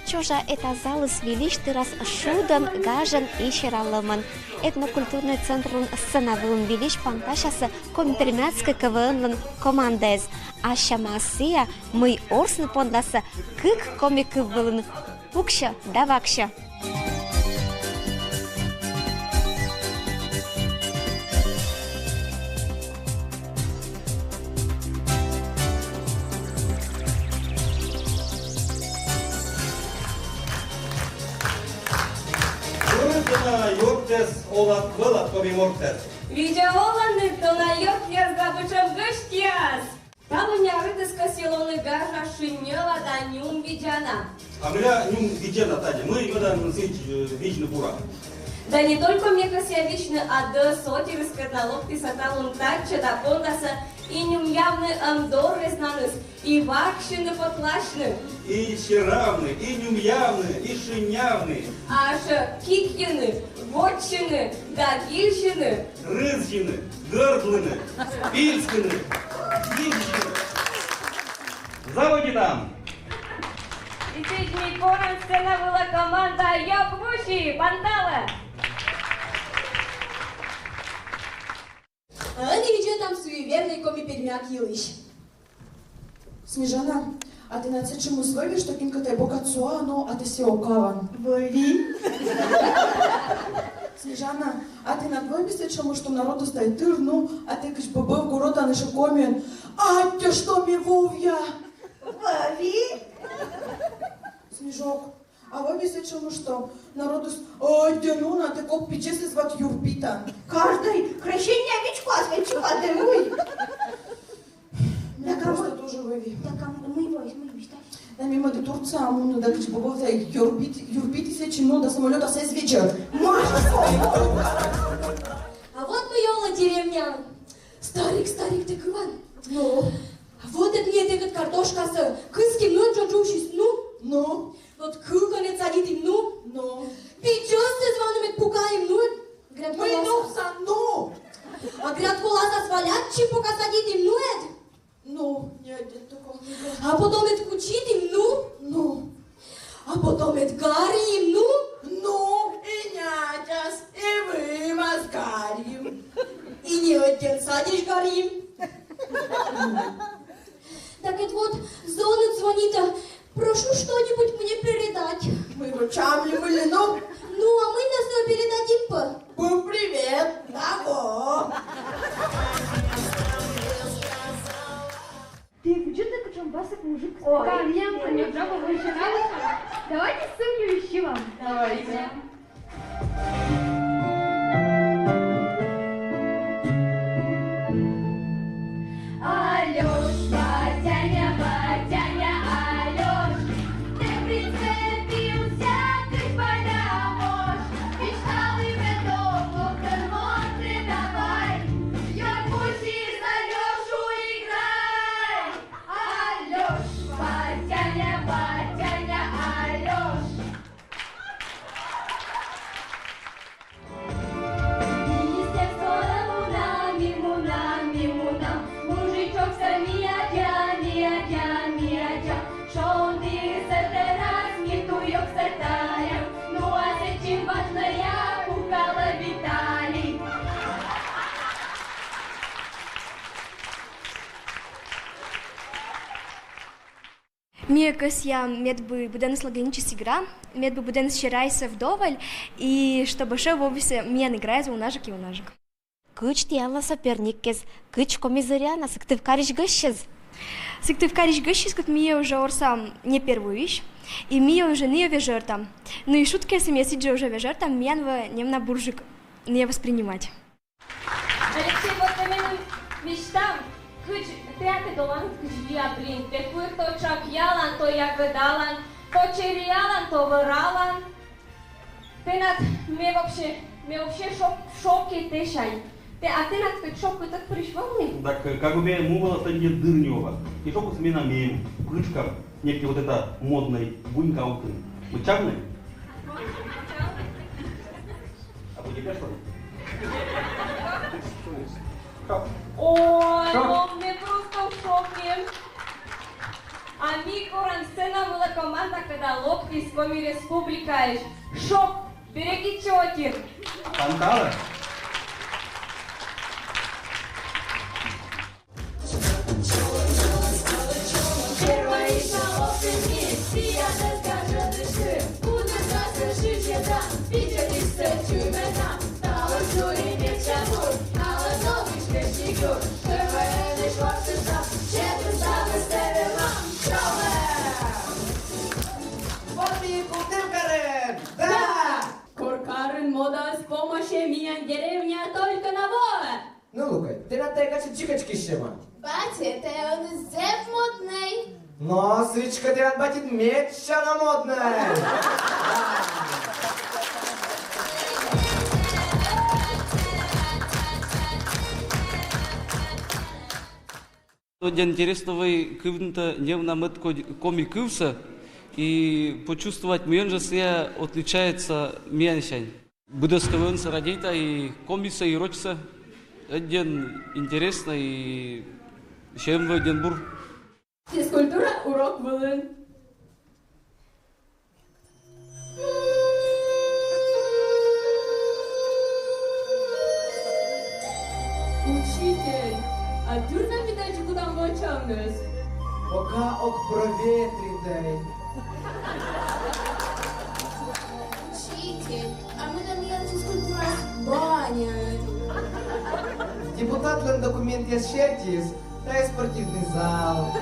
Чужа это залы свелищ раз шудан, гажен и щералымын. Этнокультурный центр сценовым велищ панташасы комитримятской КВН командез. А шамасия мы орсны пондасы кык комик вылын. Пукша да вакша. Олат вылат комимортес. Видя оланы, то на йог я сдобычем гостяс. Там у меня рытыска селоны гажа шинела да нюм видяна. А меня нюм видяна, Таня. Мы когда носить вечно бура. Да не только мне кося вечно, а до соти раскаталог ты саталун тача да пондаса и нюм явный андор резнаныс, и вакшины потлашны. И щеравны, и нюм явны, и шинявны. Аж кикьяны, вотчины, да гильщины. Рызгины, гордлыны, пильскины, гильщины. Заводи там! И тысячный корон сцена была команда Йокбуши, Пандала. Они идет там суеверный коми-пермяк Елыш. Снежана, а ти на це чомусь вивів, що кінка та й бока цуану, а ти сі окаван? Виві. Снежана, а ти на двоймісті чому, що народу стає тирну, а ти киш бобив города не шокомін? А тя що мі вов'я? Виві. Снежок, а вивісти чому, що народу ой, тянуна, ти коп пічеси звати Юрпіта. Каждый крещение овечку освечивать, мой. Я просто дуже вивів. Так, мы его считаем. Да мимо до Турца, ну да кич бобов та Юрпіти се чимно до самолета се свечер. А вот мы Йола деревня. Старик, ты кыван. Ну? А вот это мне этот картошка с кыским, ну, чужущий, ну? Ну? Вот куколец садит, ну? Ну? Печёсты с вами пукаем, ну? Мы нуса, ну? А грядку лаза свалят, чипука садит, ну, это? Ну? Нет, такого не было. А потом это кучит, ну? Ну? А потом это гарим, ну? Ну? И нятяс, и вы мазгарим. И не один садишь гарим. Так это вот зона звонит, прошу что-нибудь мне передать. Мы его чамли были, ну? Ну, а мы нас передадим по. Бум, привет, даго. Ты где ты кочамбасок мужик? Камнем, а не жаба выширалась. Давайте ссылку ищи вам. Давайте. Алёш, Батяня, Алёш, ты прицепился к полямош. Мечтал и медову, монстры давай, Йоркуси за Лёшу играй. Алёш, Батяня, Алёш. Министерство мунам, мужичок миядя, шо ты раз не туёк сертая, ну а зачем важная пукала Виталий? Мекас я медбы буден слагенчис игра, медбы буден счирайся вдоволь, и чтобы шо в офисе мен играет унажик и унажик. Кыч тияла соперник кез, кыч комизыряна, сыктывкариш гыщыз. Сыктывкариш гыщис, как мне уже орсам не первую вещь, и мне уже не вежер там. Ну и шутки, если я сиджу уже вежер там, мен в немна буржик не воспринимать. Алексей, вот именно мечтам, кыч, ты долан, кыч я, блин, ты то чак ялан, то я выдалан, то чериялан, то выралан. Ты над, мне вообще в шоке ты шай. А ты над как шок так пришел мне? Так как у меня мувала стадия дырнева. И шоку с меня меем, ключка, некий вот это модный бунькаутын. Вы чавны? А вы не что ли? Ой, ну мы просто в шоке. А Микуран сцена была команда, когда локти с Коми Республика. Шок, береги тети. Панкала? Куркарен мода с помощью меня деревня только на воля. Ну, Лукай, ти на те каже чикачки ще ма. Бате, те он зев модный. Но, свічка, ти от батит меча на модне. Интересного кывнта невна мэтко коми кывса и почувствовать мьёнжа се отличается мьяншань. Будоставенца радейта и комиса и рочса один интересно и чем в Эдинбург. Физкультура, урок Волынь. Учитель, а дурно видать, куда мы учамнес? Пока ок проветрі дай. Учитель, а мы там я физкультура баня. Депутат лен документ я шертіс, та й спортивний зал.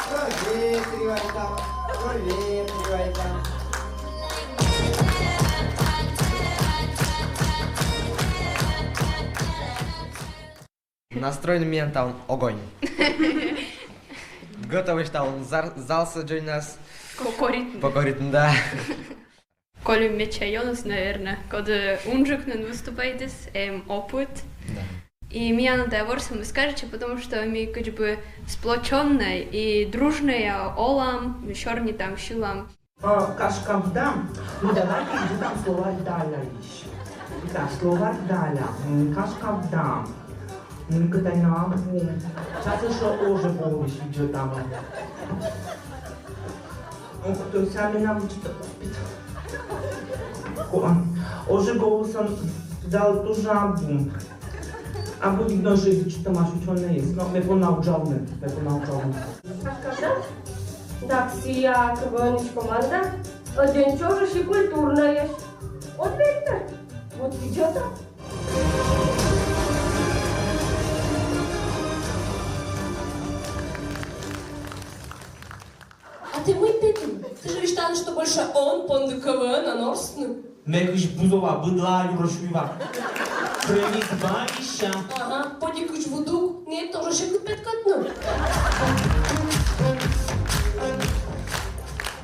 Проветривай там. Настроен меня там огонь. Готовый там зал саджай нас. Покорит, да. Коли мечайонус, наверное, когда унжикнен выступает опыт. Да. И меня надо ворсом скажете, потому что мы как бы сплоченные и дружные олам, черни там щулам. Кашкавдам, ну давайте там словарь Даля еще. Да, словарь Даля, Кашкавдам. Никогда не помню. Сейчас еще уже помнишь, что там. Кто сами нам что-то купит. Уже голосом дал ту жабу. А будет ножи, что маsz uczone jest. No, my ponauczony. Кашкавдам? Так, сия квнич команда. Один чожиш и культурная есть. Вот видно. Вот идет. А ты мой Петин, ты же считаешь, что больше он пон КВН, а Норстен? Мекиш бузова, быдла, юрошвива. Привет, бабища. Ага, подикуч вудук, нет, тоже ще купит котну.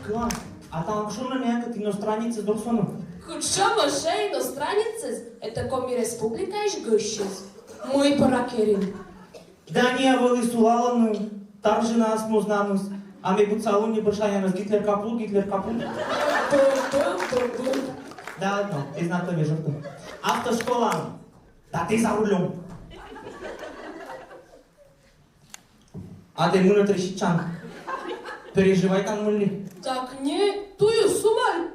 Класс. А там что на някакъв иностранец с Дорсона? Куча маше иностранец, это Коми Республика иш гъщез. Мой паракерин. Да, ние вали сулалану, таржена осмознаност. Ами буцало ни бършаня на Гитлер капул. Да, едно, ти знак да ви жърто. Автошкола. Да, ти за рулем. А те мунат решичан. Переживай там мулли. Так не, ту е сумаль.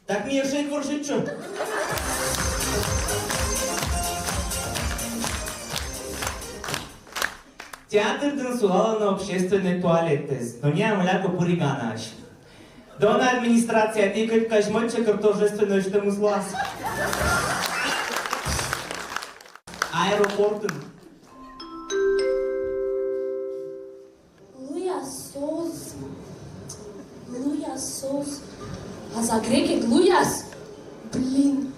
Так ми ще й кваршичу. Театър танцувала на обществени туалети, но няма ляко пориганаш. Дона администрация, ти като кажеш мъче към тържествено ще му слаз. Аеропортен. Луясос. А за греки Луяс? Блин.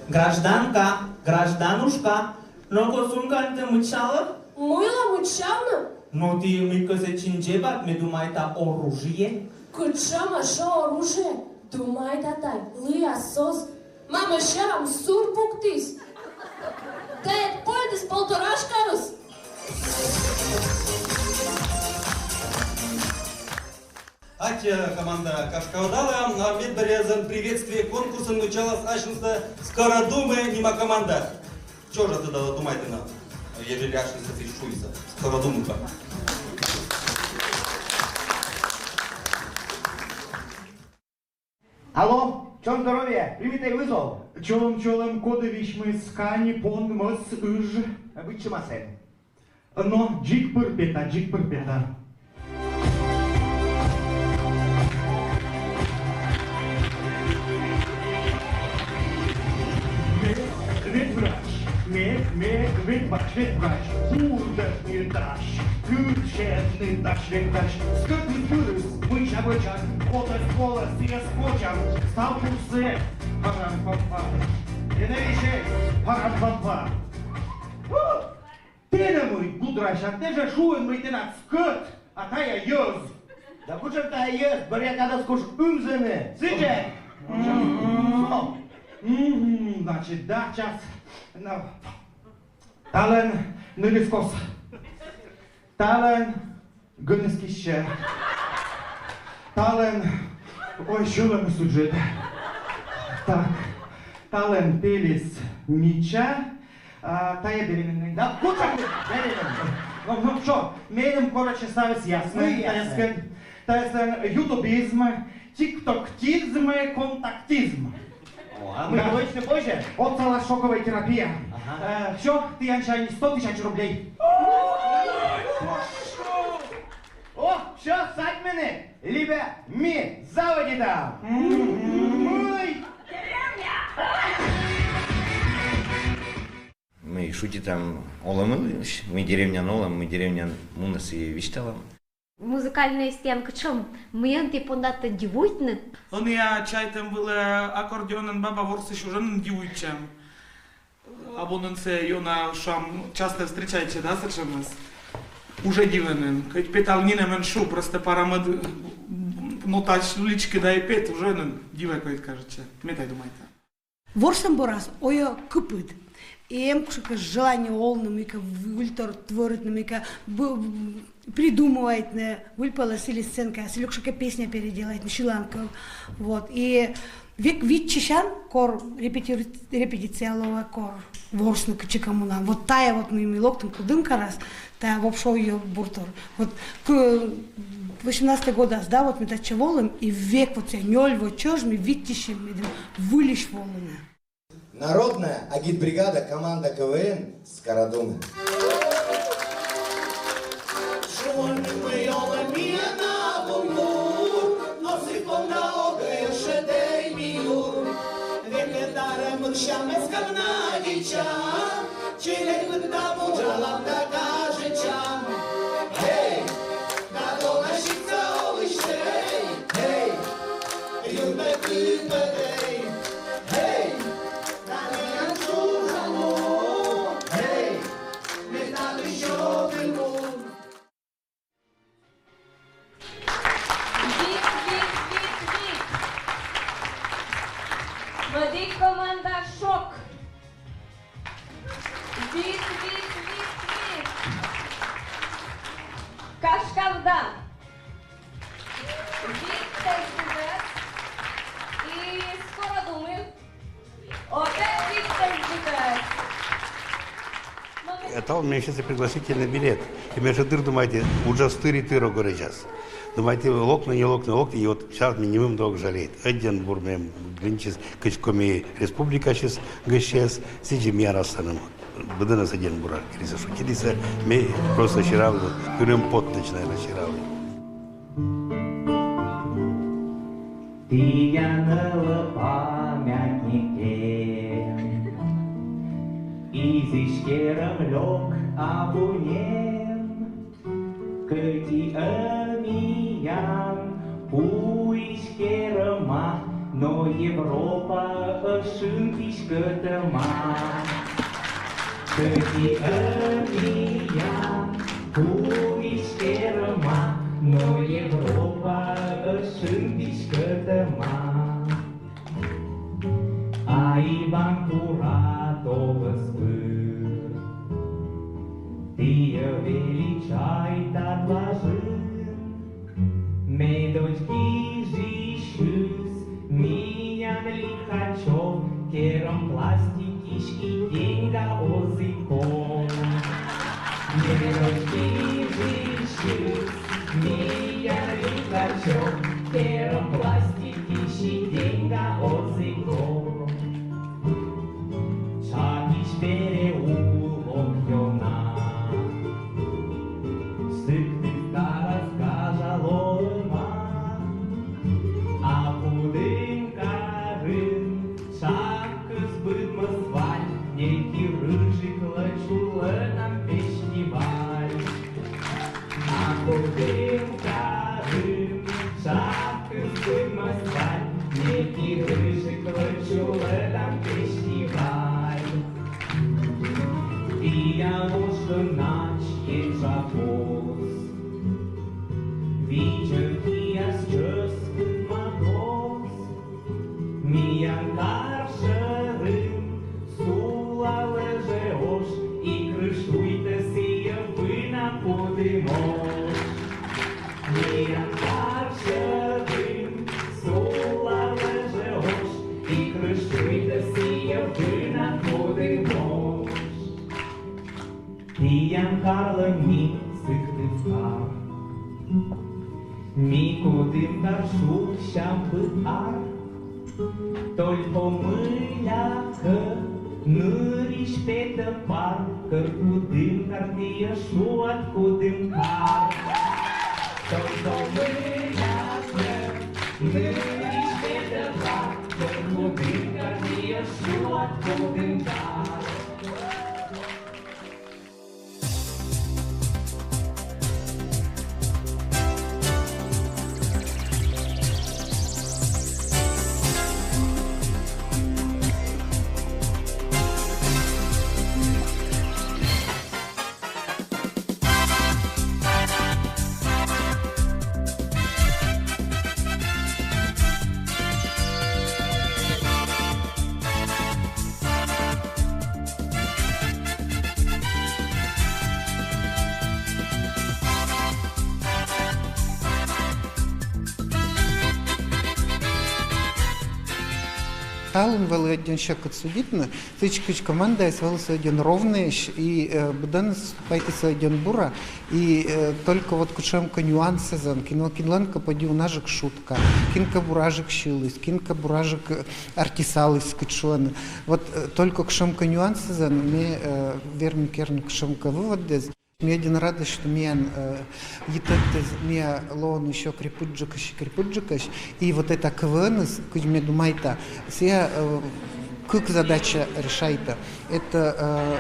Гражданка, гражданушка, много сумканите мучала? Моя мучавна? Но ти ми каза, че джебат ме думайта оружие. Куча маша оружие? Думай татай, Луясос. Мама шерам сурбуктис. Те, поедес полторашкарус. Атя команда Кашкаудала, а медберезен приветствие конкурса началось ашнуста скородумы нима команда. Чё же ты думаете на ежеляшница фишуйся, скородумка. Алло, чем здоровье? Примите вызов. Чолом кодович мы скани пон мос ыж. Вы чемасе? Но джик пырпета. Ветврач, бурдерный даш, ключетный даш, скотный фюрес, быча, колос, я скотчам, стал курсы, парам-пам-пам, ненавижей, парам-пам-пам. Ты мой гудраш, а ты же шуен мой тенат скот, а та я ёз. Да кучер та ёз, бери когда скуш умзены, сыджай. Значит, да, час, Tallen Nöliskos. Tallen Gönniskische. Tallen ой, шулами суджит. Так. Tallen Пелис Мича. Тая беременный. Да, куча беременный. Ну что, менем, короче, ставить ясно. Таескен ютубизм, тиктоктизм, контактизм. А мы точно позже? Вот целая шоковая терапия. Все, ты, Янчай, 100 000 рублей. О, все, садь меня, либо ми, заводи там. Мы шути там Оламы, мы деревня Нолам, мы деревня Мунас и Вишталам. Музыкальная стенка, чем? Мне ты понадто дивуйтны? Он я чайтем был аккордеонен баба ворсы шужен дивуйтчем. Абоненце юна шам часто встречаете, да, сачемас? Уже дивенен. Хоть петал не на меншу, просто парамед нотач лички да и пет уже диве кое кажется. Метай думайте. Ворсам борас, оя купит. Ем кушка желание олным, ика вультор творит, ика придумывает, выльпала сили сценка, селюкшика песня переделает, шиланка, вот. И вид чищан, кор репетициялова, кор ворсну качекамуна. Вот тая вот моими локтем кудымка раз, тая вопшо ее буртор. Вот к 18 года, да, вот мы тача волым, и век вот я нёль вот чёжми, видтищем, вылишь волыны. Народная агитбригада команда КВН Скородумы. Вадик команда шок. Вид. Кашкавдан. Вид Тельзидес. И Скородумы. Опять Вид Тельзидес. Это он мне сейчас пригласительный билет. И между дыр думаете, уже стыри тыро горячас. Думаете, локна, не локна, и вот сейчас минимум долг жалеет. Один бурмем, глинчис, качкоми республика сейчас гащес, сидим я растанем. Буду нас один бурак, криса шутилиса, мы просто ширавли, курим пот начинаем ширавли. Ты яныла памятнике, изишкером лег абунем, кати амиян, пуишкерма, но Европа шынтишкетема. Кати амиян, пуишкерма, но Европа шынтишкетема. А Иван Куратов спыр, ты величай отложил, Мей дочки жищус, миян лихачев, кером пластикишки, деньга озыком. Мей дочки жищус, миян лихачев, кером пластикишки, деньга озыком. Чакиш переулок ёна, Тиян Карла ми сыктывка, ми кудым даршу шампы-ар, только мыляка, ныриш пета пар, кыркудым картия шу откудым кар. Только мыляка, ныриш пета пар, кыркудым картия шу откудым кар. Талон вели один ще кацудітно, тичкич команда свелся один ровный, и будем наступать один бура, и только вот кучемка нюансы зан, кинленка поди у нажик шутка, кинка буражик шилась, кинка буражик артисалась качуан. Вот только кучемка нюансы зан, мне верный керн кучемка вывод дез. Мне один радость, что меня лон еще крепуджикаш, и вот это КВН, когда мне думает, все как задача решает, это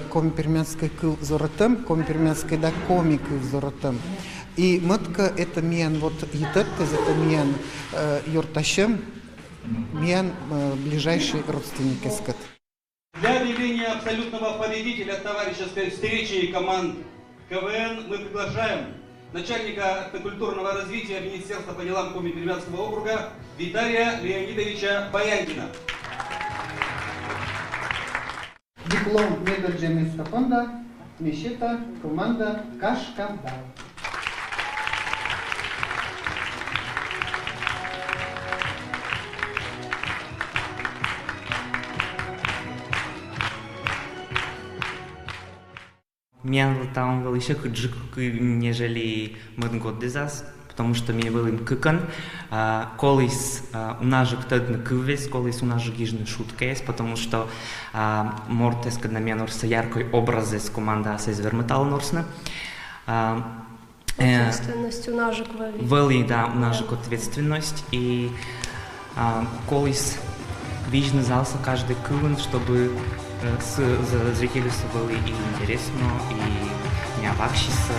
компермянская кыл зоротем, компермянская да комик зоротем. И матка это мен вот это мен юрташем, мен ближайший родственник искать. Для объявления абсолютного победителя товарищеской встречи команд КВН мы приглашаем начальника этнокультурного развития Министерства по делам Коми-Пермянского округа Виталия Леонидовича Баяндина. Диплом медального фонда Мещета команда Кашкавдал. Мен там был еще худшик, нежели год дезас, потому что мне был им кыкан. Колись у нас же кто-то кывес, колись у нас же гижны шутка есть, потому что мортес, когда меня норса яркой образы с команда с изверметал норсна. Ответственность у нас же квали. Вели, да, у нас же ответственность. И колись гижны залса каждый кывен, чтобы за зрителей было и интересно, и не обакшиться.